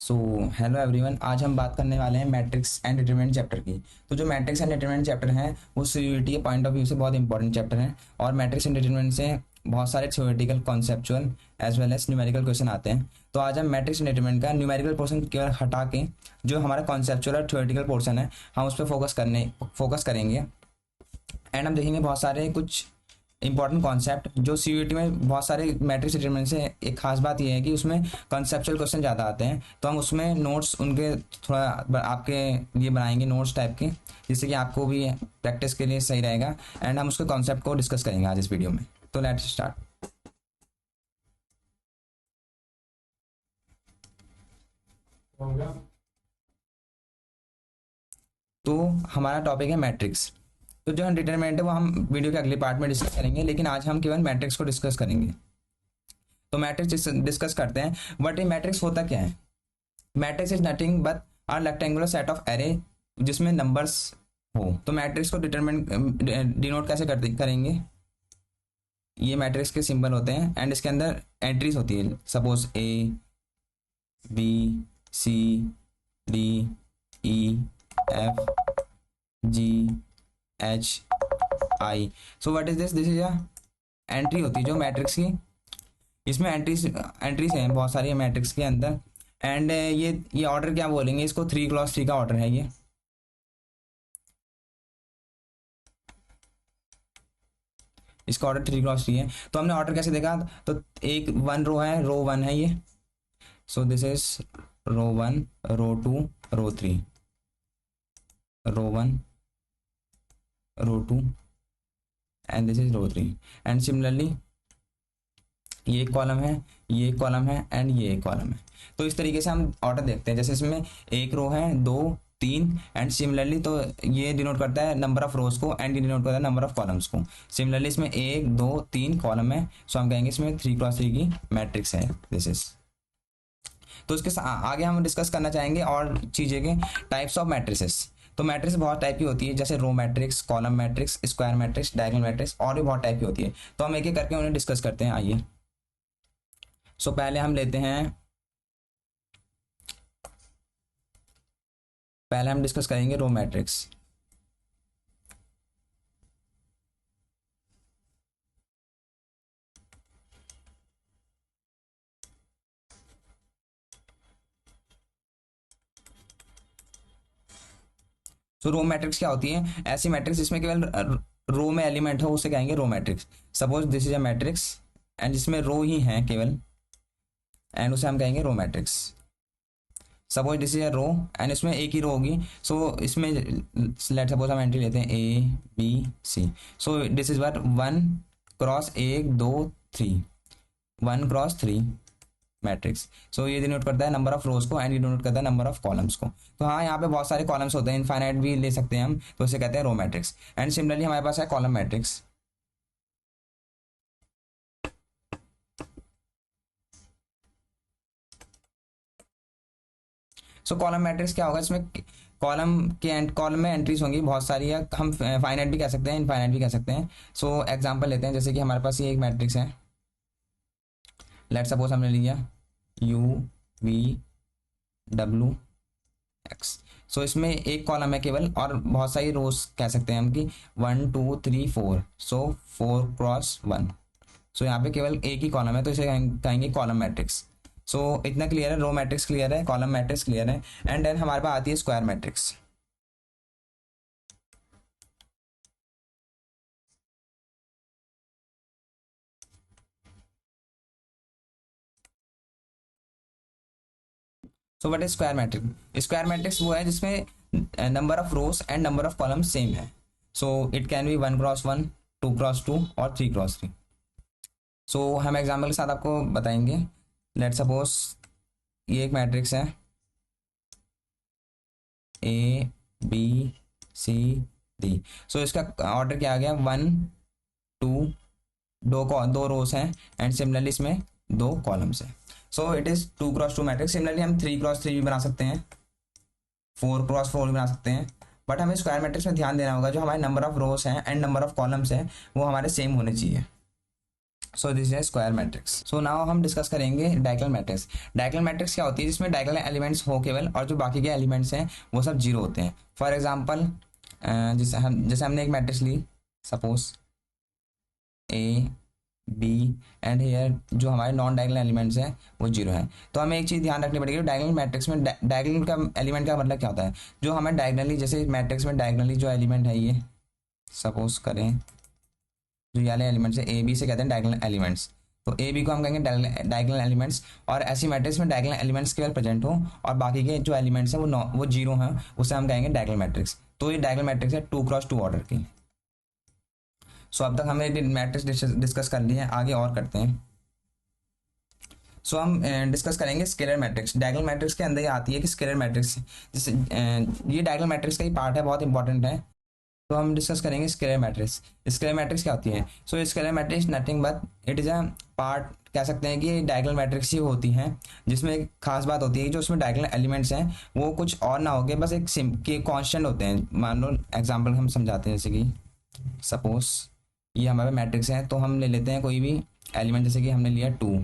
So hello everyone, आज हम बात करने वाले हैं मैट्रिक्स एंड डिटरमिनेंट चैप्टर की। तो जो मैट्रिक्स एंड डिटरमिनेंट चैप्टर हैं वो सीयूईटी के पॉइंट ऑफ व्यू से बहुत इंपॉर्टेंट चैप्टर हैं और मैट्रिक्स एंड डिटरमिनेंट से बहुत सारे theoretical conceptual as well as numerical question आते हैं। तो आज हम मैट्रिक्स एंड डिटरमिनेंट का न्यूमेरिकल पोर्शन केवल हटा के जो हमारा कॉन्सेप्चुअल और थ्योरेटिकल पोर्शन है हम उस पर फोकस करेंगे। एंड हम देखेंगे बहुत सारे कुछ इंपॉर्टेंट कॉन्सेप्ट जो सीयूईटी में बहुत सारे मैट्रिक्स डिटरमिनेंट से। एक खास बात यह है कि उसमें कॉन्सेप्चुअल क्वेश्चन ज़्यादा आते हैं, तो हम उसमें नोट्स उनके थोड़ा आपके लिए बनाएंगे नोट्स टाइप के, जिससे कि आपको भी प्रैक्टिस के लिए सही रहेगा। एंड हम उसके कॉन्सेप्ट को डिस्कस करेंगे आज इस वीडियो में। तो लेट्स स्टार्ट। तो हमारा टॉपिक है मैट्रिक्स। तो जो डिटरमिनेंट है वो हम वीडियो के अगले पार्ट में डिस्कस करेंगे, लेकिन आज हम केवल मैट्रिक्स को डिस्कस करेंगे। तो मैट्रिक्स डिस्कस करते हैं। बट ये मैट्रिक्स होता क्या है? Matrix is nothing but are rectangular set of array जिसमें नंबर्स हो। तो मैट्रिक्स को डिनोट कैसे करेंगे? ये मैट्रिक्स के सिंबल होते हैं एंड इसके अंदर एंट्रीज होती है। Suppose A, B, C, D, E, F, G, H, I. So what is this? This is a entry होती है जो मैट्रिक्स की। इसमें एंट्रीज हैं बहुत सारी मैट्रिक्स के अंदर। एंड ये ऑर्डर क्या बोलेंगे इसको? 3x3 का ऑर्डर है ये। इसका ऑर्डर 3x3 है। तो हमने ऑर्डर कैसे देखा? तो एक वन रो है, रो वन है ये। So this is row one, row two, row three, row one, row two and this is row three. And similarly ये एक कॉलम है, ये एक कॉलम है एंड ये एक कॉलम है। तो इस तरीके से हम ऑर्डर देखते हैं। जैसे इसमें एक रो है, दो, तीन एंड सिमिलरली तो ये डिनोट करता है नंबर ऑफ रोज को एंड ये डिनोट करता है नंबर ऑफ कॉलम्स को। सिमिलरली इसमें एक, दो, तीन कॉलम है, सो हम कहेंगे इसमें 3x3 की मैट्रिक्स है दिस इज। तो इसके आगे हम डिस्कस करना चाहेंगे और चीज़ें के टाइप्स ऑफ मैट्रिसेस। तो मैट्रिक्स बहुत टाइप की होती है, जैसे row matrix, column matrix, square matrix, diagonal matrix और भी बहुत टाइप की होती है। तो हम एक एक करके उन्हें डिस्कस करते हैं, आइए। सो पहले हम लेते हैं, पहले हम डिस्कस करेंगे रो मैट्रिक्स। तो रो मैट्रिक्स क्या होती है? ऐसी मैट्रिक्स जिसमें केवल रो में एलिमेंट हो उसे कहेंगे row matrix. Suppose this is a matrix and जिसमें रो ही है केवल, एंड उसे हम कहेंगे row matrix. Suppose this is a row and इसमें एक ही रो होगी। सो इसमें लेट सपोज हम एंट्री लेते हैं A, B, C. So this is were one cross एक, दो, थ्री, 1x3 मैट्रिक्स। सो ये डिनोट करता है नंबर ऑफ रोज को एंड ये डिनोट करता है नंबर ऑफ कॉलम्स को। तो हाँ, यहाँ पे बहुत सारे कॉलम्स होते हैं, इनफाइनाइट भी ले सकते हैं हम, तो इसे कहते हैं रो मैट्रिक्स। एंड सिमिलरली हमारे पास है कॉलम मैट्रिक्स। सो कॉलम मैट्रिक्स क्या होगा? इसमें कॉलम में एंट्रीज होंगी बहुत सारी, या हम फाइनाइट भी कह सकते हैं, इनफाइनाइट भी कह सकते हैं। सो एग्जांपल लेते हैं, जैसे कि हमारे पास ये एक मैट्रिक्स है। लेट सपोज हमने लिया यू, वी, डब्ल्यू, एक्स। सो इसमें एक कॉलम है केवल और बहुत सारी रोज कह सकते हैं हम कि 1, 2, 3, 4। सो 4x1। सो यहाँ पे केवल एक ही कॉलम है, तो इसे कहेंगे कॉलम मैट्रिक्स। सो इतना क्लियर है, रो मैट्रिक्स क्लियर है, कॉलम मैट्रिक्स क्लियर है। एंड देन हमारे पास आती है square matrix. So what is square matrix? Square matrix वो है जिसमें number of rows and number of column same है। So it can be 1x1, 2x2 और 3x3। सो हम एग्जाम्पल के साथ आपको बताएंगे। लेट सपोज ये एक मैट्रिक्स है ए, बी, सी, डी। सो इसका ऑर्डर क्या आ गया? 1, 2, दो रोज हैं एंड सिमिलरली इसमें दो कॉलम्स हैं। So it is 2x2 matrix. Similarly हम 3x3 भी बना सकते हैं, 4x4 भी बना सकते हैं। बट हमें स्क्वायर मैट्रिक्स में ध्यान देना होगा जो हमारे नंबर ऑफ रोज हैं एंड नंबर ऑफ कॉलम्स हैं वो हमारे सेम होने चाहिए। सो this is square matrix. So now हम डिस्कस करेंगे डायगोनल मैट्रिक्स। डायगोनल मैट्रिक्स क्या होती है, जिसमें डायगोनल एलिमेंट्स हो केवल, और जो बाकी के एलिमेंट्स हैं वो सब जीरो होते हैं। फॉर एग्जांपल जैसे हमने एक मैट्रिक्स ली, suppose A B and here जो हमारे नॉन डायगोनल एलिमेंट्स हैं वो जीरो हैं। तो हमें एक चीज़ ध्यान रखनी पड़ेगी, डायगोनल मैट्रिक्स में डायगोनल का एलिमेंट का मतलब क्या होता है, जो हमें डायगोनली, जैसे मैट्रिक्स में डायगोनली जो एलिमेंट है, ये सपोज करें जो ये वाले एलिमेंट्स है ए बी से कहते हैं डायगोनल एलिमेंट्स। तो ए बी को हम कहेंगे डायगोनल एलिमेंट्स, और ऐसी मैट्रिक्स में डायगोनल एलिमेंट्स केवल प्रेजेंट हो और बाकी के जो एलिमेंट्स हैं वो जीरो हैं, उसे हम कहेंगे डायगोनल मैट्रिक्स। तो ये डायगोनल मैट्रिक्स है 2x2 ऑर्डर की। सो अब तक हमने मैट्रिक्स डिस्कस कर लिए हैं, आगे और करते हैं। सो हम डिस्कस करेंगे स्केलर मैट्रिक्स। डायगोनल मैट्रिक्स के अंदर ये आती है कि स्केलर मैट्रिक्स, जैसे ये डायगोनल मैट्रिक्स का ही पार्ट है, बहुत इंपॉर्टेंट है। तो हम डिस्कस करेंगे स्केलर मैट्रिक्स। स्केलर मैट्रिक्स क्या होती है? So scalar matrix nothing but it is a part, कह सकते हैं कि डायगोनल मैट्रिक्स ही होती हैं, जिसमें एक खास बात होती है कि जो उसमें डायगोनल एलिमेंट्स हैं वो कुछ और ना होके बस एक के कांस्टेंट होते हैं। मान लो एग्जांपल हम समझाते हैं, जैसे कि सपोज ये हमारे मैट्रिक्स है, तो हम ले लेते हैं कोई भी एलिमेंट, जैसे कि हमने लिया 2।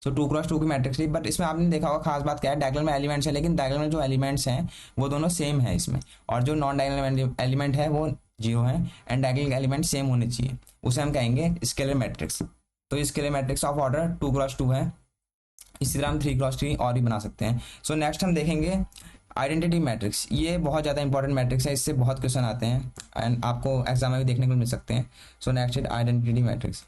सो 2x2 की मैट्रिक्स ली, बट इसमें आपने देखा होगा खास बात क्या है, डायगोनल में एलिमेंट्स है, लेकिन डायगोनल में जो एलिमेंट्स हैं वो दोनों सेम है इसमें, और जो नॉन डायगोनल एलिमेंट है वो जीरो है, एंड डायगोनल एलिमेंट सेम होने चाहिए, उसे हम कहेंगे स्केलर मैट्रिक्स। तो ये scalar matrix of order 2x2 है। इसी तरह हम 3x3 और भी बना सकते हैं। सो नेक्स्ट हम देखेंगे आइडेंटिटी मैट्रिक्स। ये बहुत ज़्यादा इंपॉर्टेंट मैट्रिक्स है, इससे बहुत क्वेश्चन आते हैं एंड आपको एग्जाम में भी देखने को मिल सकते हैं। So next is identity matrix.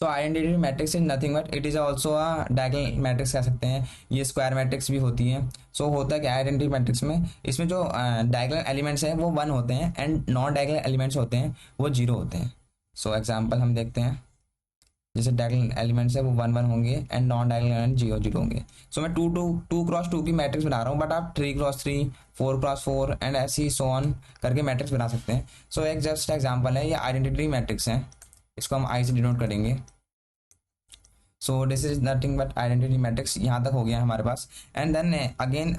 तो identity matrix is nothing but it is also a diagonal matrix कह सकते हैं, ये स्क्वायर मैट्रिक्स भी होती है। सो होता है क्या आइडेंटिटी मैट्रिक्स में, इसमें जो डायगोनल एलिमेंट्स हैं वो 1 होते हैं एंड नॉन डायगोनल एलिमेंट्स होते हैं वो जीरो होते हैं। सो एग्जाम्पल हम देखते हैं, जैसे डायगोनल एलिमेंट्स है वो 1 1 होंगे एंड नॉन डायगोनल एलिमेंट 0 0 होंगे। सो मैं 2x2 की मैट्रिक्स बना रहा हूँ, बट आप 3x3 4x4 एंड ऐसी सो ऑन करके मैट्रिक्स बना सकते हैं। सो एक जस्ट एग्जाम्पल है, ये आइडेंटिटी मैट्रिक्स है, इसको हम आई से डिनोट करेंगे। So this is nothing but identity matrix, यहाँ तक हो गया हमारे पास। And then again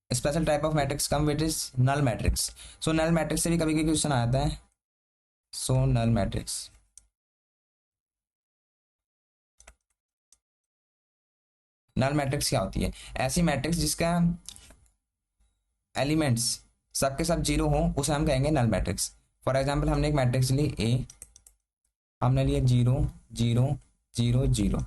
special type of matrix come which is null matrix. So null matrix से भी कभी कभी क्वेश्चन आता है। सो नल मैट्रिक्स, नल मैट्रिक्स क्या होती है? ऐसी मैट्रिक्स जिसका एलिमेंट्स सबके सब जीरो हो उसे हम कहेंगे नल मैट्रिक्स। फॉर एग्जांपल हमने एक मैट्रिक्स ली ए, हमने लिया 0 0 0 0।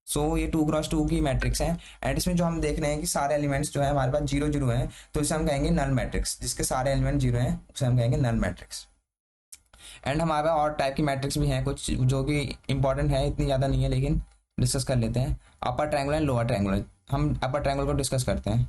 सो ये 2x2 की मैट्रिक्स है, एंड इसमें जो हम देख रहे हैं कि सारे एलिमेंट्स जो है हमारे पास 0 0 है, तो इसे हम कहेंगे नल मैट्रिक्स। जिसके सारे एलिमेंट जीरो हैं उसे हम कहेंगे नल मैट्रिक्स। एंड हमारे पास और टाइप की मैट्रिक्स भी हैं कुछ जो कि इंपॉर्टेंट है, इतनी ज़्यादा नहीं है, लेकिन डिस्कस कर लेते हैं। Upper triangular and lower triangular, हम अपर ट्रायंगुलर को डिस्कस करते हैं।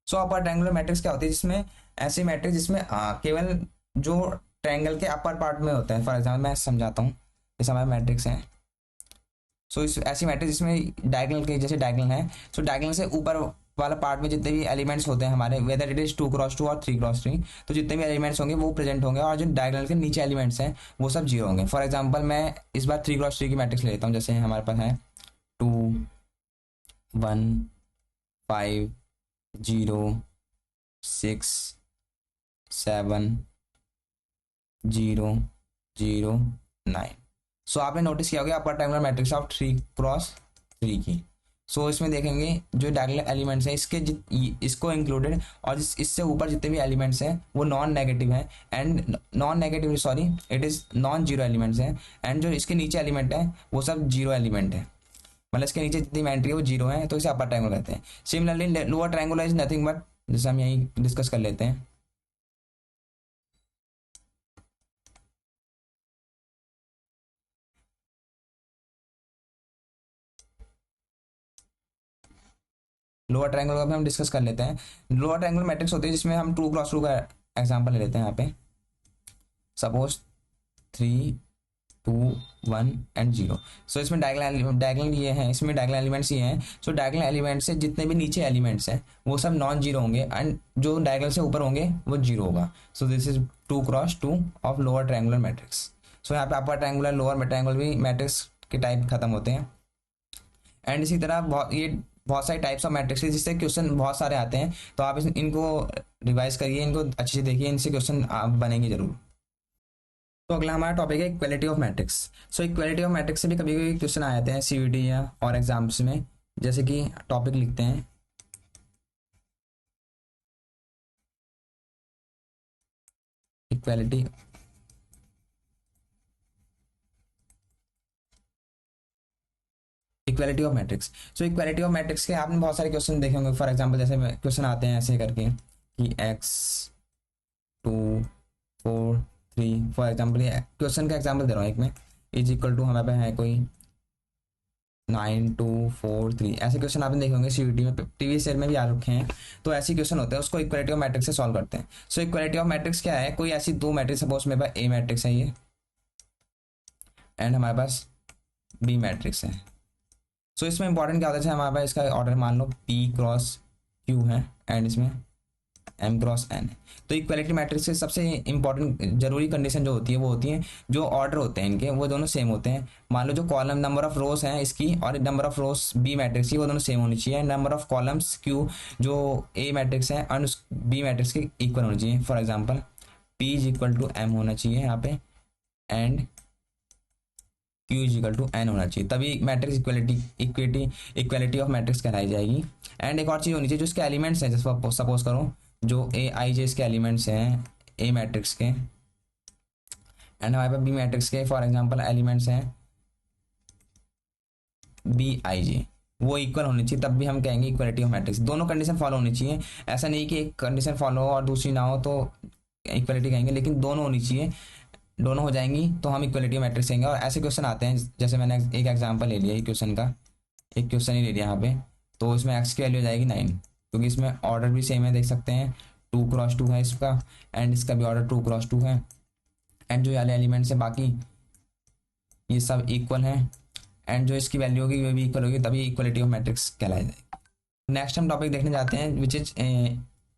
सो अपर ट्रायंगुलर मैट्रिक्स क्या होती है, जिसमें ऐसी मैट्रिक्स जिसमें केवल जो ट्रायंगल के अपर पार्ट में होता है। फॉर एग्जाम्पल मैं समझाता हूँ, जैसे हमारे मैट्रिक्स हैं। सो इस ऐसी मैट्रिक्स जिसमें डायगोनल के जैसे डायगोनल है, सो डायगोनल से ऊपर वाला पार्ट में जितने भी एलिमेंट्स होते हैं हमारे, वेदर इट इज 2x2 और 3x3, तो जितने भी एलिमेंट्स होंगे वो प्रेजेंट होंगे, और जो डायगोनल के नीचे एलिमेंट्स हैं वो सब जीरो होंगे। फॉर एग्जाम्पल मैं इस बार 3x3 की मैट्रिक्स ले लेता हूँ, जैसे हमारे पास है 2 1 5 0 6 7 0 0 9। सो आपने नोटिस किया होगा upper triangular matrix of 3x3 की। सो इसमें देखेंगे जो डायगोनल एलिमेंट्स हैं इसके इसको इंक्लूडेड, और इससे ऊपर जितने भी एलिमेंट्स हैं वो नॉन नेगेटिव हैं, and non negative sorry it is non zero elements हैं, एंड जो इसके नीचे एलिमेंट है वो सब जीरो एलिमेंट है, मतलब इसके नीचे जितनी एंट्री है वो जीरो है, तो इसे अपर ट्रायंगुलर कहते हैं। Similarly lower triangular is nothing but, जैसे हम यही डिस्कस कर लेते हैं। लोअर ट्रायंगल का भी हम डिस्कस कर लेते हैं। लोअर ट्रायंगल मैट्रिक्स होती है जिसमें हम 2x2 का एग्जांपल ले लेते हैं। यहाँ पे सपोज 3 2 1 एंड 0। सो इसमें डायगोनल ये है, इसमें डायगोनल एलिमेंट्स ये हैं। सो डायगोनल एलिमेंट्स से जितने भी नीचे एलिमेंट्स हैं वो सब नॉन जीरो होंगे एंड जो डायगोनल से ऊपर होंगे वो जीरो होगा। So this is 2 × 2 of lower triangular matrix. So यहाँ पे अपर ट्रायंगुलर लोअर ट्रायंगुलर भी मैट्रिक्स के टाइप खत्म होते हैं। एंड इसी तरह बहुत सारे टाइप्स ऑफ मैट्रिक्स है जिससे क्वेश्चन बहुत सारे आते हैं। तो आप इनको रिवाइज करिए, इनको अच्छे से देखिए, इनसे क्वेश्चन आप बनेंगे जरूर। तो अगला हमारा टॉपिक है equality of matrix. So equality of matrix से भी कभी कभी क्वेश्चन आ जाते हैं सीयूईटी या और एग्जाम्स में। जैसे कि टॉपिक लिखते हैं equality equality of matrix. So equality of matrix के आपने बहुत सारे क्वेश्चन देखे होंगे। फॉर एग्जांपल जैसे क्वेश्चन आते हैं ऐसे करके कि x2 4 3, फॉर एग्जांपल ये क्वेश्चन का एग्जांपल दे रहा हूँ एक में, इज इक्वल टू हमारे पास है कोई 9 2 4 3। ऐसे क्वेश्चन आपने देखे होंगे सीयूईटी में, प्रीवियस ईयर में भी आ रखे हैं। तो ऐसे क्वेश्चन होते हैं, उसको इक्वालिटी ऑफ मैट्रिक्स से सॉल्व करते हैं। सो इक्वालिटी ऑफ मैट्रिक्स क्या है, कोई ऐसी दो मैट्रिक्स, सपोज मेरे पास ए मैट्रिक्स है ये एंड हमारे पास बी मैट्रिक्स है। सो इसमें इंपॉर्टेंट क्या होता है, हमारे पास इसका ऑर्डर मान लो P×Q है एंड इसमें M×N है। तो इक्वालिटी मैट्रिक्स से सबसे इंपॉर्टेंट जरूरी कंडीशन जो होती है वो होती है जो ऑर्डर होते हैं इनके वो दोनों सेम होते हैं। मान लो जो कॉलम नंबर ऑफ रोज हैं इसकी और number of rows B matrix की वो दोनों सेम होनी चाहिए। नंबर ऑफ कॉलम्स Q जो ए मैट्रिक्स है और बी मैट्रिक्स के इक्वल होनी चाहिए। फॉर एग्जाम्पल P=M होना चाहिए यहाँ पे एंड Q=N होना चाहिए, तभी मैट्रिक्स इक्वालिटी ऑफ मैट्रिक्स कहलाई जाएगी। एंड एक और चीज़ होनी चाहिए जो इसके एलिमेंट्स हैं, जैसे सपोज करो जो AIJ इसके एलिमेंट्स हैं ए मैट्रिक्स के एंड हमारे पास बी मैट्रिक्स के फॉर एग्जांपल एलिमेंट्स हैं BIJ, वो इक्वल होनी चाहिए, तब भी हम कहेंगे इक्वालिटी ऑफ मैट्रिक्स। दोनों कंडीशन फॉलो होनी चाहिए, ऐसा नहीं कि एक कंडीशन फॉलो हो और दूसरी ना हो तो इक्वालिटी कहेंगे, लेकिन दोनों होनी चाहिए। दोनों हो जाएंगी तो हम इक्वालिटी मैट्रिक्स कहेंगे। और ऐसे क्वेश्चन आते हैं, जैसे मैंने एक एग्जांपल ले लिया क्वेश्चन का, एक क्वेश्चन ही ले लिया यहाँ पे, तो इसमें एक्स की वैल्यू हो जाएगी 9, क्योंकि इसमें ऑर्डर भी सेम है, देख सकते हैं 2×2 है इसका एंड इसका भी ऑर्डर 2×2 है एंड जो वाले एलिमेंट्स है बाकी ये सब इक्वल हैं एंड जो इसकी वैल्यू होगी वो भी इक्वल होगी, तभी इक्वालिटी ऑफ मैट्रिक्स कहलाई जाएगी। नेक्स्ट हम टॉपिक देखने जाते हैं विच इज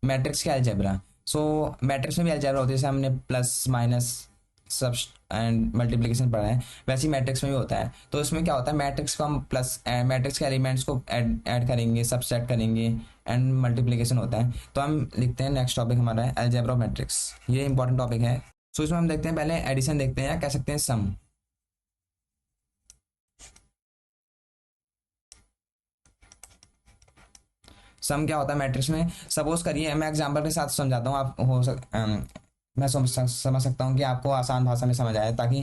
मैट्रिक्स के अलजेब्रा। सो मैट्रिक्स में भी अलजेब्रा होती है, जैसे हमने प्लस माइनस सब एंड मल्टीप्लिकेशन पढ़ा है, वैसे ही मैट्रिक्स में भी होता है। तो इसमें क्या होता है, मैट्रिक्स को हम प्लस मैट्रिक्स के एलिमेंट्स को ऐड करेंगे, सबट्रैक्ट करेंगे एंड मल्टीप्लिकेशन होता है। तो हम लिखते हैं नेक्स्ट टॉपिक हमारा है अलजेब्रा ऑफ मैट्रिक्स, ये इंपॉर्टेंट टॉपिक है। सो इसमें हम देखते हैं पहले एडिशन देखते हैं या कह सकते हैं सम। सम क्या होता है मैट्रिक्स में, सपोज करिए मैं एग्जांपल के साथ समझाता हूँ, आप मैं समझ सकता हूँ कि आपको आसान भाषा में समझ आए, ताकि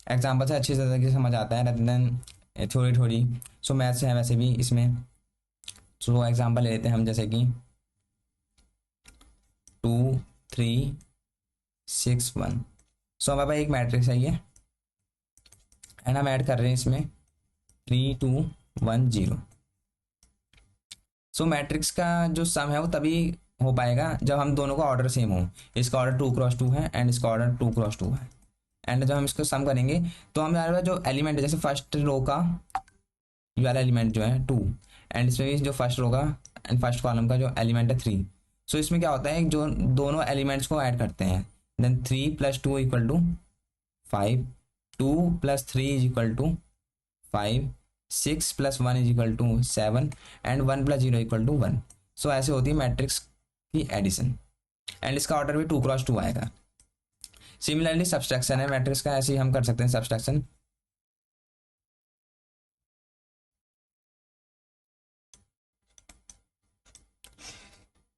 एग्जांपल से अच्छी तरीके से समझ आता है rather than थोड़ी। सो मैथ से है वैसे भी इसमें। सो एग्जांपल ले लेते हैं हम, जैसे कि 2 3 6 1। सो हमारे पास एक मैट्रिक्स है ये एंड हम ऐड कर रहे हैं इसमें 3 2 1 0। सो मैट्रिक्स का जो सम है वो तभी हो पाएगा जब हम दोनों का ऑर्डर सेम हो। इसका ऑर्डर 2×2 है एंड इसका ऑर्डर 2×2 है एंड जब हम इसको सम करेंगे तो हमारे पास जो एलिमेंट है, जैसे फर्स्ट रो का ये वाला एलिमेंट जो है 2 एंड इसमें भी जो फर्स्ट रो का एंड फर्स्ट कॉलम का जो एलिमेंट है 3। सो इसमें क्या होता है, जो दोनों एलिमेंट्स को ऐड करते हैं, देन 3 + 2 = 5, 2 + 3 = 5, 6 + 1 = 7 एंड 1 + 0 = 1। सो ऐसे होती है मैट्रिक्स की एडिशन एंड इसका ऑर्डर भी 2×2 आएगा। सिमिलरली सब्सट्रैक्शन है मैट्रिक्स का, ऐसे ही हम कर सकते हैं सब्सट्रैक्शन।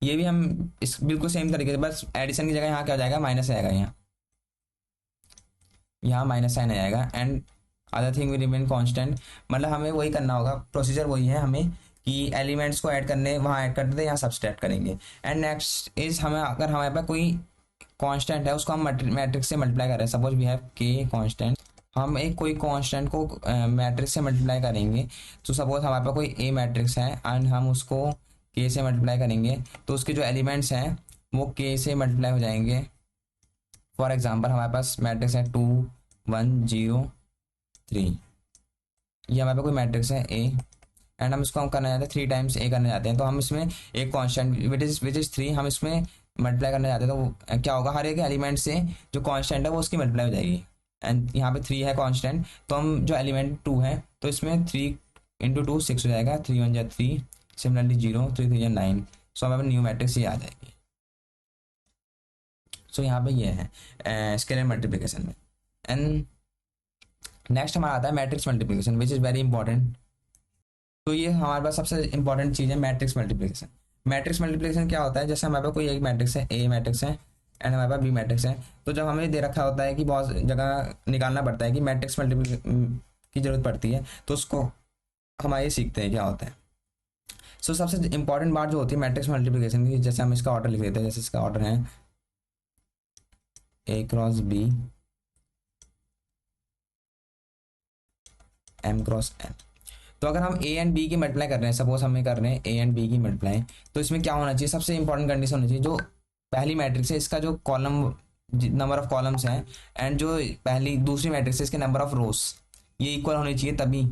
ये भी हम इस बिल्कुल सेम तरीके से, बस एडिशन की जगह यहाँ क्या हो जाएगा, माइनस आएगा, यहाँ माइनस साइन आएगा and other thing will remain constant. मतलब हमें वही करना होगा, प्रोसीजर वही है हमें कि एलिमेंट्स को ऐड करने वहाँ ऐड कर देते, यहाँ सब्सट्रैक्ट करेंगे। एंड नेक्स्ट इज हमें, अगर हमारे पास कोई कांस्टेंट है उसको हम मैट्रिक्स से मल्टीप्लाई कर रहे हैं, सपोज वी हैव के कांस्टेंट, हम एक कोई कांस्टेंट को मैट्रिक्स से मल्टीप्लाई करेंगे। तो सपोज हमारे पास कोई ए मैट्रिक्स है एंड हम उसको के से मल्टीप्लाई करेंगे तो उसके जो एलिमेंट्स हैं वो के से मल्टीप्लाई हो जाएंगे। फॉर एग्जांपल हमारे पास मैट्रिक्स है 2 1 0 3, ये हमारे पास कोई मैट्रिक्स है ए, एंड हम इसको हम करना चाहते हैं 3 टाइम्स ए करना चाहते हैं, तो हम इसमें एक कांस्टेंट विच इज 3 हम इसमें मल्टीप्लाई करना चाहते हैं, तो क्या होगा, हर एक एलिमेंट से जो कांस्टेंट है वो उसकी मल्टीप्लाई हो जाएगी। एंड यहाँ पे 3 है कांस्टेंट, तो हम जो एलिमेंट 2 है तो इसमें 3 इंटू 2 6 हो जाएगा, 3 1 जा 3, सिमिलरली 0 3 3 जा 9, सो हमारे न्यू मैट्रिक्स ये आ जाएगी। सो यहाँ पे ये है स्केलर मल्टीप्लिकेशन में। एंड नेक्स्ट हमारा आता है matrix multiplication which is very important. तो ये हमारे पास सबसे इंपॉर्टेंट चीज़ है मैट्रिक्स मल्टीप्लिकेशन। मैट्रिक्स मल्टीप्लिकेशन क्या होता है, जैसे हमारे पास कोई एक मैट्रिक्स है, ए मैट्रिक्स है एंड हमारे पास बी मैट्रिक्स है, तो जब हमें दे रखा होता है कि बहुत जगह निकालना पड़ता है कि मैट्रिक्स मल्टीप्लिकेशन की जरूरत पड़ती है, तो उसको हम आइए सीखते हैं क्या होता है। सो सबसे इंपॉर्टेंट बात जो होती है मैट्रिक्स मल्टीप्लिकेशन की, जैसे हम इसका ऑर्डर लिख देते हैं, जैसे इसका ऑर्डर है A cross B M cross N. तो अगर हम ए एंड बी की मल्टीप्लाई कर रहे हैं, सपोज हमें कर रहे हैं ए एंड बी की मल्टीप्लाई, तो इसमें क्या होना चाहिए, सबसे इंपॉर्टेंट कंडीशन होनी चाहिए, जो पहली मैट्रिक्स है इसका जो कॉलम नंबर ऑफ कॉलम्स हैं एंड जो पहली दूसरी मैट्रिक्स है इसके नंबर ऑफ रोज ये इक्वल होनी चाहिए, तभी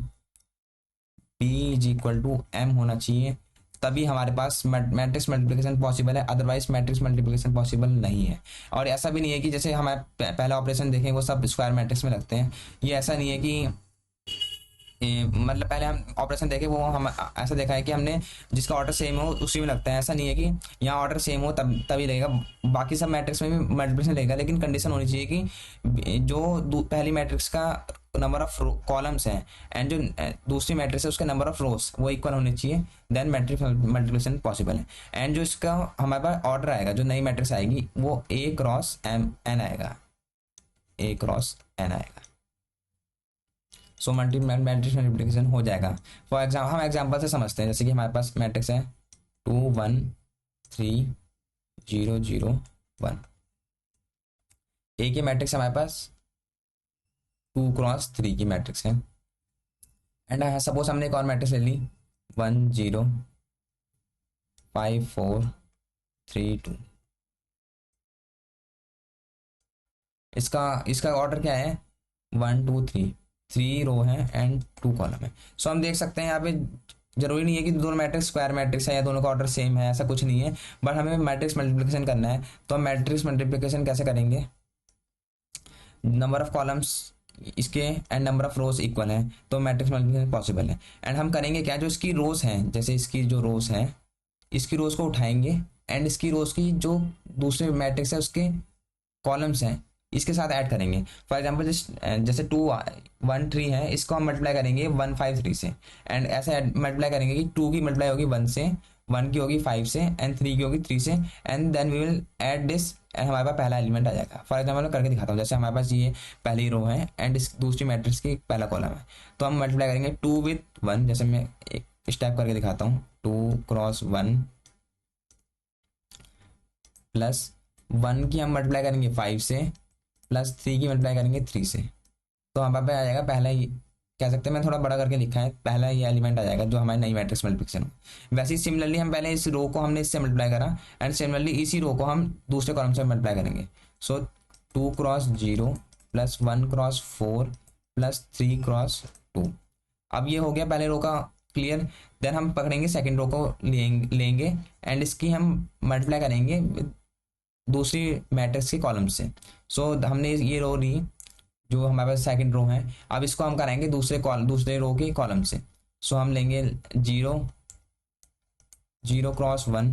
B is equal to M होना चाहिए, तभी हमारे पास मैट्रिक्स मल्टीप्लिकेशन पॉसिबल है, अदरवाइज मैट्रिक्स मल्टीप्लिकेशन पॉसिबल नहीं है। और ऐसा भी नहीं है कि जैसे हमारे पहला ऑपरेशन देखें वो सब स्क्वायर मैट्रिक्स में लगते हैं, ये ऐसा नहीं है कि मतलब पहले हम ऑपरेशन देखे वो हम ऐसा देखा है कि हमने जिसका ऑर्डर सेम हो उसी में लगता है, ऐसा नहीं है कि यहाँ ऑर्डर सेम हो तब तभी लगेगा, बाकी सब मैट्रिक्स में भी मल्टीप्लिकेशन लगेगा, लेकिन कंडीशन होनी चाहिए कि जो पहली मैट्रिक्स का नंबर ऑफ कॉलम्स हैं एंड जो दूसरी मैट्रिक्स है उसका नंबर ऑफ रोज वो इक्वल होने चाहिए, देन मैट्रिक्स मल्टीप्लिकेशन पॉसिबल है। एंड जो इसका हमारे पास ऑर्डर आएगा, जो नई मैट्रिक्स आएगी वो ए क्रॉस एम एन आएगा, ए क्रॉस एन आएगा। सो मैट्रिक्स मल्टीप्लिकेशन हो जाएगा। फॉर एग्जाम्पल हम एग्जाम्पल से समझते हैं, जैसे कि हमारे पास मैट्रिक्स है 2 1 3 0 0 1, ए की मैट्रिक्स हमारे पास 2 क्रॉस 3 की मैट्रिक्स है, एंड सपोज हमने एक और मैट्रिक्स ले ली 1 0 5 4 3 2, इसका इसका ऑर्डर क्या है 1 2 3, 3 रो है एंड 2 कॉलम है। सो हम देख सकते हैं यहाँ पे जरूरी नहीं है कि दोनों मैट्रिक्स स्क्वायर मैट्रिक्स है या दोनों का ऑर्डर सेम है, ऐसा कुछ नहीं है, बट हमें मैट्रिक्स मल्टीप्लिकेशन करना है। तो हम मैट्रिक्स मल्टीप्लिकेशन कैसे करेंगे, नंबर ऑफ कॉलम्स इसके and number of rose equal है तो मैट्रिक्स मल्टीप्लिकेशन पॉसिबल है। एंड हम करेंगे क्या, जो इसकी रोज हैं, जैसे इसकी जो रोज हैं इसकी रोज को उठाएंगे एंड इसकी रोज की जो दूसरे मैट्रिक्स है उसके कॉलम्स हैं इसके साथ ऐड करेंगे। फॉर एग्जाम्पल जैसे 2 1 3 है, इसको हम मल्टीप्लाई करेंगे 1 5 3 से, एंड ऐसे मल्टीप्लाई करेंगे कि 2 की मल्टीप्लाई होगी 1 से, 1 की होगी 5 से एंड 3 की होगी 3 से, and then we will add this and हमारे पास पहला एलिमेंट आ जाएगा। फॉर एग्जाम्पल मैं करके दिखाता हूँ, जैसे हमारे पास ये पहली रो है एंड इस दूसरी मैट्रिक्स की पहला कॉलम है, तो हम मल्टीप्लाई करेंगे 2 विथ 1, जैसे मैं एक स्टेप करके दिखाता हूँ 2 क्रॉस 1 प्लस 1 की हम मल्टीप्लाई करेंगे 5 से प्लस 3 की मल्टीप्लाई करेंगे 3 से, तो हमारे पे आ जाएगा पहला ही, कह सकते हैं मैं थोड़ा बड़ा करके लिखा है, पहला ये एलिमेंट आ जाएगा जो हमारी नई मैट्रिक्स मल्टीप्लिकेशन हो। वैसे ही सिमिलरली हम पहले इस रो को हमने इससे मल्टीप्लाई करा एंड सिमिलरली इसी रो को हम दूसरे कॉलम से मल्टीप्लाई करेंगे। सो 2 cross 0 plus 1 cross 4 plus 3 cross 2, अब ये हो गया पहले रो का क्लियर। देन हम पकड़ेंगे सेकेंड रो को लेंगे एंड इसकी हम मल्टीप्लाई करेंगे दूसरी मैट्रिक्स के कॉलम से। सो हमने ये रो ली जो हमारे पास सेकंड रो है, अब इसको हम कराएंगे दूसरे रो के कॉलम से। सो हम लेंगे 0 0 cross 1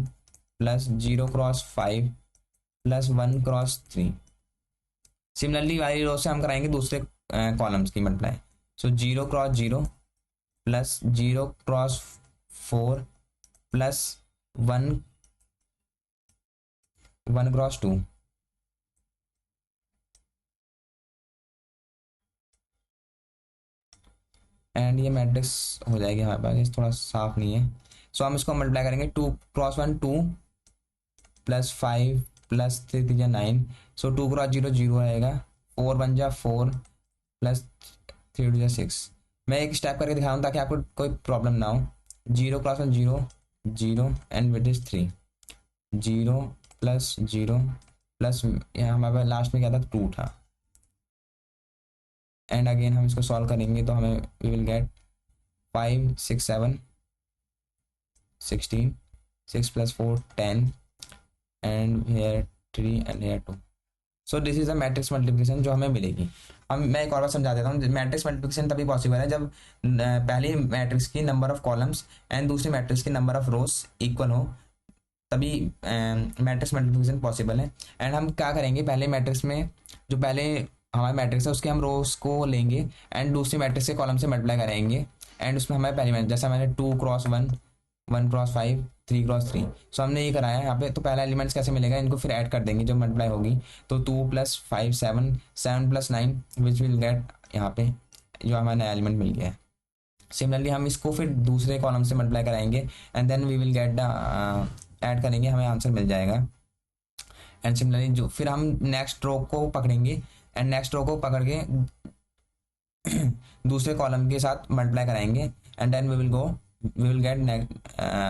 plus 0 cross 5 plus 1 cross 3, similarly वाली रो से हम कराएंगे दूसरे कॉलम्स की multiply. So 0 cross 0 plus 0 cross 4 plus 1 cross 2, and ये मैट्रिक्स हो जाएगी हमारे पास, ये थोड़ा साफ नहीं है। सो हम इसको मल्टीप्लाई करेंगे 2 क्रॉस 1 2 प्लस 5 प्लस 3 3 9, सो 2 क्रॉस 0 0 आएगा, 4 1 जा 4 प्लस 3 2 जा 6। मैं एक स्टेप करके दिखाऊँ ताकि आपको कोई प्रॉब्लम ना हो। 0 cross 1 0 0 and with is 3, 0 plus 0 plus यहाँ हमारे पास लास्ट में क्या था 2 था, एंड अगेन हम इसको सॉल्व करेंगे तो हमें we will get 5 6 7 16, 6 + 4 10 and here 3 and here 2। So this is a matrix multiplication जो हमें मिलेगी। हम मैं एक और बार समझा देता हूँ। मैट्रिक्स मल्टीप्लिकेशन तभी पॉसिबल है जब पहली मैट्रिक्स की नंबर ऑफ कॉलम्स एंड दूसरी मैट्रिक्स की नंबर ऑफ रोज इक्वल हो, तभी मैट्रिक्स मल्टीप्लिकेशन पॉसिबल है। एंड हम क्या करेंगे, पहले मैट्रिक्स में जो पहले हमारे मैट्रिक्स है उसके हम रोज को लेंगे एंड दूसरी मैट्रिक्स के कॉलम से मल्टीप्लाई करेंगे एंड उसमें हमारे पहली मैट्रिक्स जैसा मैंने 2 × 1 1 × 5 3 × 3। सो हमने ये कराया है यहाँ पे। तो पहला एलिमेंट्स कैसे मिलेगा, इनको फिर ऐड कर देंगे जब मल्टीप्लाई होगी। तो 2 + 5 7 7 + 9 विच विल गेट यहाँ पे जो हमारा नया एलिमेंट मिल गया है। सिमिलरली हम इसको फिर दूसरे कॉलम से मल्टीप्लाई कराएंगे and then we will get the add करेंगे, हमें आंसर मिल जाएगा। एंड सिमिलरली जो फिर हम नेक्स्ट रो को पकड़ेंगे एंड नेक्स्ट रो को पकड़ के दूसरे कॉलम के साथ मल्टीप्लाई कराएंगे and then we will get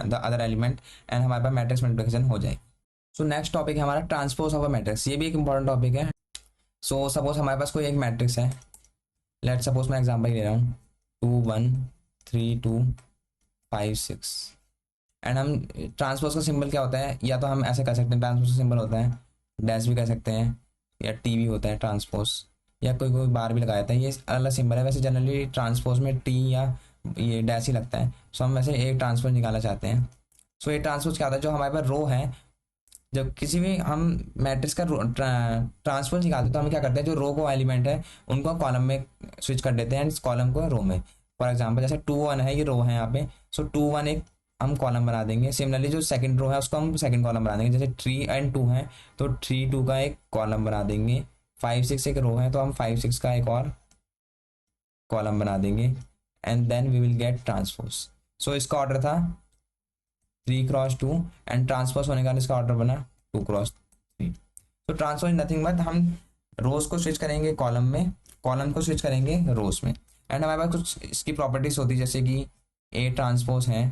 the other element and हमारे पास मैट्रिक्स मल्टीप्लिकेशन हो जाएगी। सो नेक्स्ट टॉपिक है हमारा ट्रांसपोज ऑफ अ मैट्रिक्स। ये भी एक इंपॉर्टेंट टॉपिक है। सो सपोज हमारे पास कोई एक मैट्रिक्स है, लेट सपोज मैं एग्जांपल ले रहा हूँ 2 1 3 2 5 6 एंड हम ट्रांसपोज का सिंबल क्या होता है, या तो हम ऐसे कर सकते हैं ट्रांसपोज का सिंबल होता है डैश भी कर सकते हैं, या टी भी होता है ट्रांसपोज, या कोई कोई बार भी लगाया था। ये अलग सिंबल है। वैसे जनरली ट्रांसपोज में टी या ये डैश ही लगता है। सो हम वैसे एक ट्रांसपोज निकालना चाहते हैं। सो ये ट्रांसपोज क्या होता है, जो हमारे पास रो है, जब किसी भी हम मैट्रिक्स का ट्रांसपोज निकालते हैं तो हम क्या करते हैं, जो रो को एलिमेंट है उनको कॉलम में स्विच कर देते हैं एंड कॉलम को रो में। फॉर एग्जाम्पल जैसे 2 1 है, ये रो है यहाँ पे। सो 2 1 एक हम कॉलम बना देंगे। सिमिलरली जो सेकंड रो है उसको हम सेकंड कॉलम बना देंगे। जैसे 3 एंड 2 है तो 3 2 का एक कॉलम बना देंगे। 5 6 एक रो है तो हम 5 6 का एक और कॉलम बना देंगे and then we will get transpose. So इसका ऑर्डर था 3 × 2 एंड ट्रांसपोज होने का इसका ऑर्डर बना 2 × 3। तो ट्रांसपोज नथिंग बट हम रोज को स्विच करेंगे कॉलम में, कॉलम को स्विच करेंगे रोज में। एंड हमारे पास कुछ इसकी प्रॉपर्टीज होती है जैसे कि ए ट्रांसपोज है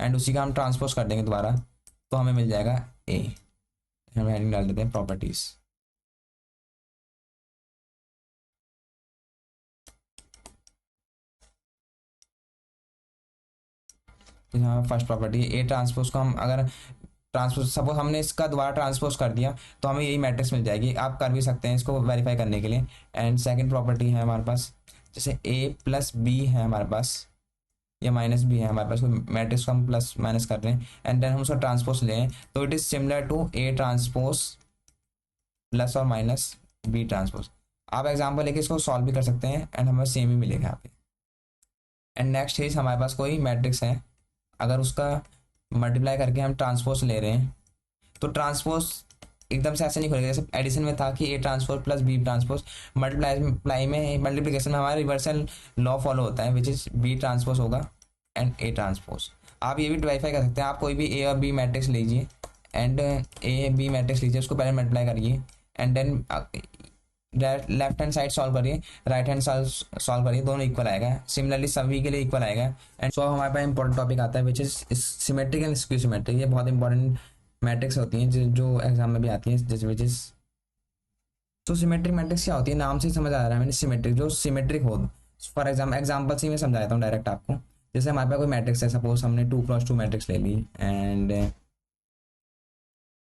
एंड उसी का हम ट्रांसपोज कर देंगे दोबारा तो हमें मिल जाएगा ए। हम हेडिंग डाल देते हैं properties. First property A transpose को हम अगर ट्रांसपोज सपोज हमने इसका दोबारा ट्रांसपोज कर दिया तो हमें यही मैट्रिक्स मिल जाएगी। आप कर भी सकते हैं इसको वेरीफाई करने के लिए। एंड सेकंड प्रॉपर्टी है हमारे पास जैसे a + b है हमारे पास या -b है हमारे पास, कोई मैट्रिक्स को हम प्लस माइनस कर रहे हैं एंड देन हम उसका ट्रांसपोज लें तो it is similar to a transpose plus और माइनस b ट्रांसपोज। आप एग्जाम्पल लेके इसको सॉल्व भी कर सकते हैं एंड हमें सेम ही मिलेगा यहाँ पे। एंड नेक्स्ट इज हमारे पास कोई मैट्रिक्स है, अगर उसका मल्टीप्लाई करके हम ट्रांसपोज ले रहे हैं तो ट्रांसपोज एकदम से ऐसे नहीं खुलेगा। जैसे एडिशन में था कि A transpose plus B transpose, multiply में मल्टीप्लिकेशन में हमारा रिवर्सल लॉ फॉलो होता है विच इज बी ट्रांसपोज होगा एंड ए ट्रांसपोज। आप ये भी वेरीफाई कर सकते हैं। आप कोई भी ए और बी मैट्रिक्स लीजिए एंड ए बी मैट्रिक्स लीजिए, उसको पहले मल्टीप्लाई करिए and then left hand side solve करिए, राइट हैंड सॉल्व करिए, दोनों इक्वल आएगा। सिमिलरली सभी के लिए इक्वल आएगा। एंड सो हमारे पास इंपॉर्टेंट टॉपिक आता है which is symmetric and skew symmetric. ये बहुत इंपॉर्टेंट मैट्रिक्स होती हैं जो एग्जाम में भी आती है जैसे विच इज। तो सिमेट्रिक मैट्रिक्स क्या होती है, नाम से ही समझ आ रहा है मैंने, सिमेट्रिक जो सिमेट्रिक हो। फॉर एग्जाम्पल से मैं समझाता हूँ डायरेक्ट आपको। जैसे हमारे पास कोई मैट्रिक्स है, सपोज हमने 2 × 2 मैट्रिक्स ले ली and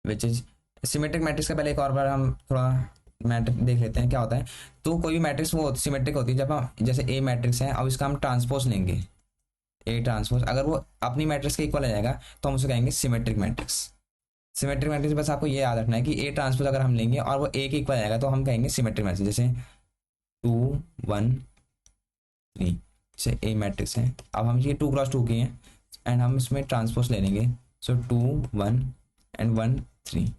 which is symmetric matrix का पहले एक और बार हम थोड़ा मैट्रिक्स देख लेते हैं क्या होता है। तो कोई भी मैट्रिक्स वो सिमेट्रिक होती है जब हम जैसे ए मैट्रिक्स है, अब इसका हम ट्रांसपोज लेंगे ए ट्रांसपोज, अगर वो अपनी मैट्रिक्स के इक्वल आ जाएगा तो हम उसे कहेंगे सिमेट्रिक मैट्रिक्स। सिमेट्रिक मैट्रिक्स बस आपको ये याद रखना है कि ए ट्रांसपोज अगर हम लेंगे और वो ए के इक्वल आएगा तो हम कहेंगे सिमेट्रिक मैट्रिक्स। जैसे 2 1 3 जैसे ए मैट्रिक्स है, अब हम ये 2 × 2 की हैं एंड हम इसमें ट्रांसपोज ले लेंगे। सो 2 1 एंड 1 3।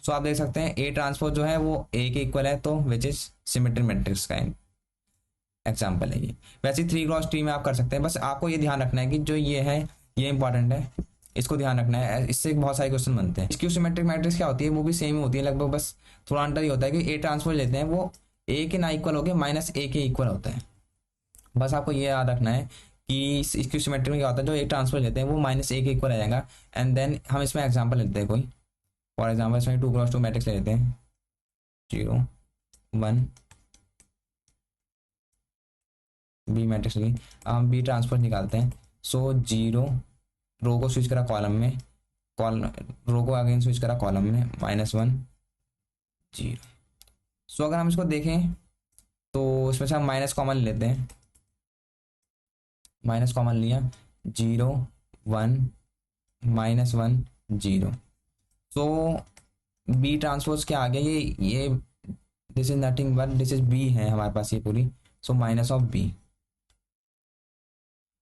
सो आप देख सकते हैं ए ट्रांसपोज जो है वो ए के इक्वल है तो विच इज सिमेट्रिक मैट्रिक्स का एग्जाम्पल है ये। वैसे 3 × 3 में आप कर सकते हैं। बस आपको ये ध्यान रखना है कि जो ये है ये इंपॉर्टेंट है, इसको ध्यान रखना है, इससे बहुत सारे क्वेश्चन बनते हैं। स्क्यू सिमेट्रिक मैट्रिक्स क्या होती है, वो भी सेम ही होती है लगभग, बस थोड़ा अंतर ही होता है कि ए ट्रांसपोज लेते हैं वो ए के ना इक्वल होकर -a के इक्वल होता है। बस आपको ये याद रखना है कि स्क्यू सिमेट्रिक में क्या होता है, जो ए ट्रांसपोज लेते हैं वो -a के इक्वल आ जाएगा। एंड देन हम इसमें एग्जाम्पल लेते हैं कोई, फॉर एग्जाम्पल इसमें 2 × 2 मैट्रिक्स ले लेते हैं 0 1 बी मैट्रिक्स की हम बी ट्रांसपोज निकालते हैं। सो 0 रो को स्विच करा कॉलम में, कॉलम रो को अगेन स्विच करा कॉलम में, -1 0। सो अगर हम इसको देखें तो इसमें से हम माइनस कॉमन लेते हैं, माइनस कॉमन लिया 0 1 -1 0। सो बी ट्रांसपोज के आगे ये this is nothing but this is B है हमारे पास ये पूरी। So minus of B.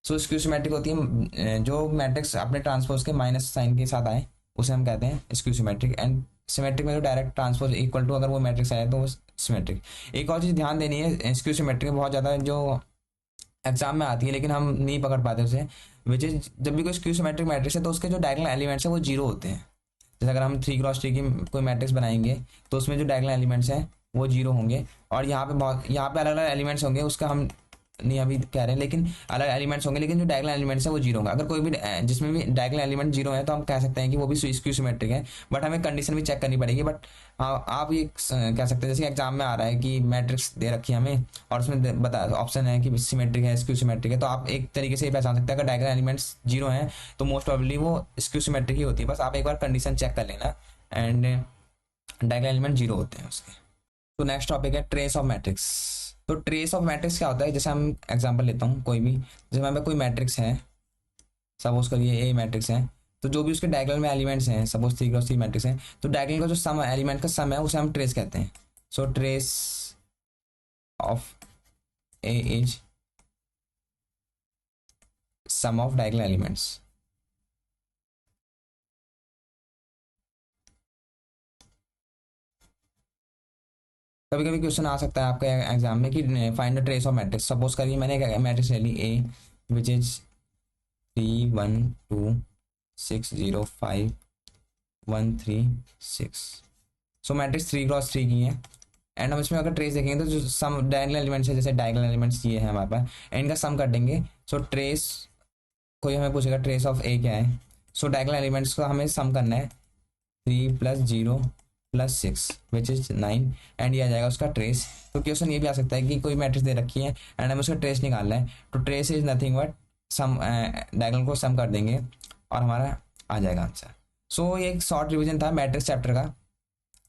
So skew symmetric होती है जो मैट्रिक्स अपने ट्रांसपोज के माइनस साइन के साथ आए उसे हम कहते हैं स्क्यू सिमेट्रिक। एंड सिमेट्रिक में जो डायरेक्ट ट्रांसपोज इक्वल टू अगर वो मैट्रिक्स आया तो वो सिमेट्रिक। एक और चीज़ ध्यान देनी है, स्क्यू सिमेट्रिक बहुत ज़्यादा जो एग्जाम में आती है लेकिन हम नहीं पकड़ पाते उसे, विच इज जब भी कोई स्क्यू सिमेट्रिक मैट्रिक्स है तो उसके जो डायगोनल एलिमेंट्स है वो जीरो होते हैं। जैसे अगर हम 3x3 की कोई मैट्रिक्स बनाएंगे तो उसमें जो डायगोनल एलिमेंट्स हैं वो जीरो होंगे। और यहाँ पे अलग अलग एलिमेंट्स होंगे, उसका हम नहीं अभी कह रहे हैं, लेकिन अलग एलिमेंट्स होंगे लेकिन जो डायगोनल एलिमेंट्स है वो जीरो होंगे। अगर कोई भी जिसमें भी डायगोनल एलिमेंट जीरो है तो हम कह सकते हैं कि वो भी स्क्यू सिमेट्रिक है। बट हमें कंडीशन भी चेक करनी पड़ेगी। बट हाँ आप ये कह सकते हैं जैसे एग्जाम में आ रहा है कि मैट्रिक्स दे रखी है हमें और उसमें बता ऑप्शन है कि सिमेट्रिक है स्क्यू सिमेट्रिक है, तो आप एक तरीके से ये पहचान सकते हैं अगर डायगोनल एलिमेंट्स जीरो हैं तो मोस्ट प्रोबेबली वो स्क्यू सिमेट्रिक ही होती है। बस आप एक बार कंडीशन चेक कर लेना एंड डायगोनल एलिमेंट जीरो होते हैं उसके। तो नेक्स्ट टॉपिक है ट्रेस ऑफ मैट्रिक्स। तो ट्रेस ऑफ मैट्रिक्स क्या होता है, जैसे हम एग्जांपल लेता हूँ कोई भी, जैसे हमारे पास कोई मैट्रिक्स है, सपोज करिए ए मैट्रिक्स है, तो जो भी उसके डायगोनल में एलिमेंट्स हैं, सपोज 3x3 मैट्रिक्स है, तो डायगोनल का जो सम एलिमेंट का सम है उसे हम ट्रेस कहते हैं। So trace of A is sum of diagonal elements. कभी कभी क्वेश्चन आ सकता है आपके एग्जाम में कि find the trace of matrix. Suppose करिए मैंने एक मैट्रिक्स ले ली ए which is 3 1 2 6 0 5 1 3 6। So matrix 3x3 की है एंड हम इसमें अगर ट्रेस देखेंगे तो जो सम डायगोनल एलिमेंट्स है, जैसे डायगोनल एलिमेंट्स ये है हमारे पास, इनका सम कर देंगे। सो ट्रेस कोई हमें पूछेगा ट्रेस ऑफ ए क्या है, सो डायगोनल एलिमेंट्स को हमें सम करना है 3 + 0 + 6 विच इज 9 एंड ये आ जाएगा उसका ट्रेस। तो क्वेश्चन ये भी आ सकता है कि कोई मैट्रिक्स दे रखी है एंड हमें उसका ट्रेस निकालना है, तो trace is nothing but sum, diagonal को सम कर देंगे और हमारा आ जाएगा आंसर। सो ये एक शॉर्ट रिवीजन था मैट्रिक्स चैप्टर का।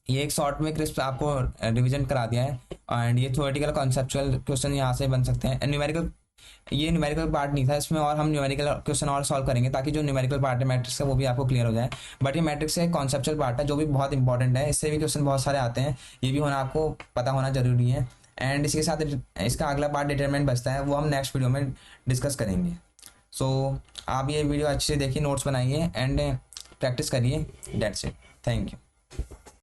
ये एक शॉर्ट में क्रिस्प आपको रिवीजन करा दिया है एंड ये थ्योरेटिकल कॉन्सेप्चुअल क्वेश्चन यहाँ से बन सकते हैं। न्यूमेरिकल ये न्यूमेरिकल पार्ट नहीं था इसमें, और हम न्यूमेरिकल क्वेश्चन और सॉल्व करेंगे ताकि जो न्यूमेरिकल पार्ट है मैट्रिक्स का वो भी आपको क्लियर हो जाए। बट ये मैट्रिक्स का एक कॉन्सेप्चुअल पार्ट है जो भी बहुत इंपॉर्टेंट है, इससे भी क्वेश्चन बहुत सारे आते हैं, ये भी होना आपको पता होना जरूरी है। एंड इसके साथ इसका अगला पार्ट डिटरमिनेंट बचता है, वो हम नेक्स्ट वीडियो में डिस्कस करेंगे। सो आप ये वीडियो अच्छे से देखिए, नोट्स बनाइए एंड प्रैक्टिस करिए। That's it, thank you.